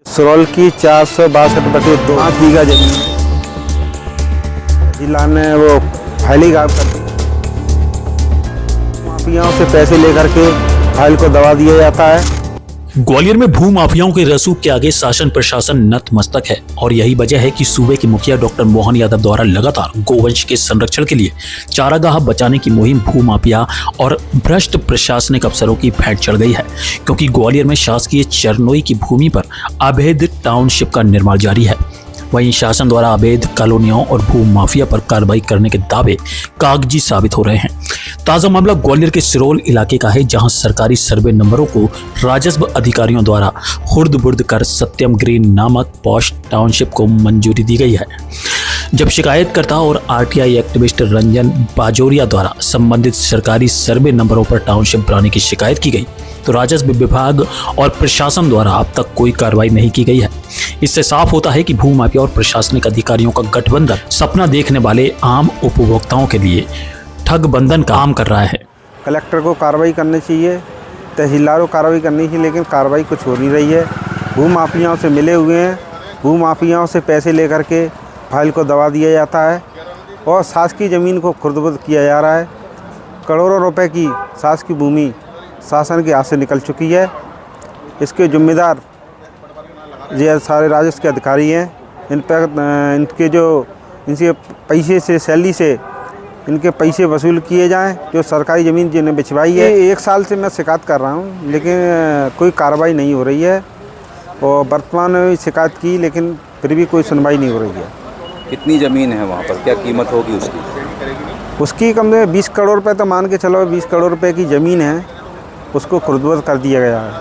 सुरौल की 462/2 5 बीघा जमीन जिला ने वो फाइल गायब कर दी। माफियाओं से पैसे लेकर के फाइल को दबा दिया जाता है। ग्वालियर में भू माफियाओं के रसूख के आगे शासन प्रशासन नतमस्तक है और यही वजह है कि सूबे के मुखिया डॉक्टर मोहन यादव द्वारा लगातार गोवंश के संरक्षण के लिए चारागाह बचाने की मुहिम भू माफिया और भ्रष्ट प्रशासनिक अफसरों की भेंट चढ़ गई है, क्योंकि ग्वालियर में शासकीय चरनोई की भूमि पर अवैध टाउनशिप का निर्माण जारी है। वहीं शासन द्वारा अवैध कॉलोनियों और भू माफिया पर कार्रवाई करने के दावे कागजी साबित हो रहे हैं। ताजा मामला ग्वालियर के सिरोल इलाके का है, जहां सरकारी सर्वे नंबरों को राजस्व अधिकारियों द्वारा हुर्द-बुर्द कर सत्यम ग्रीन नामक पॉश टाउनशिप को मंजूरी दी गई है। जब शिकायतकर्ता और आरटीआई एक्टिविस्ट रंजन बाजोरिया द्वारा संबंधित सरकारी सर्वे नंबरों पर टाउनशिप बनाने की शिकायत की गई, तो राजस्व विभाग और प्रशासन द्वारा अब तक कोई कार्रवाई नहीं की गई है। इससे साफ होता है कि भू माफिया और प्रशासनिक अधिकारियों का गठबंधन सपना देखने वाले आम उपभोक्ताओं के लिए ठग बंधन काम कर रहा है। कलेक्टर को कार्रवाई करनी चाहिए, तहसीलदारों को कार्रवाई करनी चाहिए, लेकिन कार्रवाई कुछ हो नहीं रही है। भू माफियाओं से मिले हुए हैं, भू माफियाओं से पैसे लेकर के फाइल को दबा दिया जाता है और शासकीय ज़मीन को खुर्द-बुर्द किया जा रहा है। करोड़ों रुपए की शासकीय भूमि शासन के हाथ से निकल चुकी है। इसके जिम्मेदार ये सारे राजस्व के अधिकारी हैं। इन पर इनके जो इनसे पैसे से सैलरी से इनके पैसे वसूल किए जाएं। जो सरकारी ज़मीन जिन्हें बिछवाई है, 1 साल से मैं शिकायत कर रहा हूं, लेकिन कोई कार्रवाई नहीं हो रही है। और वर्तमान में भी शिकायत की, लेकिन फिर भी कोई सुनवाई नहीं हो रही है। कितनी ज़मीन है वहाँ पर, क्या कीमत होगी उसकी? उसकी कम से 20 करोड़ रुपये तो मान के चलो, 20 करोड़ रुपये की ज़मीन है, उसको खुर्द-बुर्द कर दिया गया है।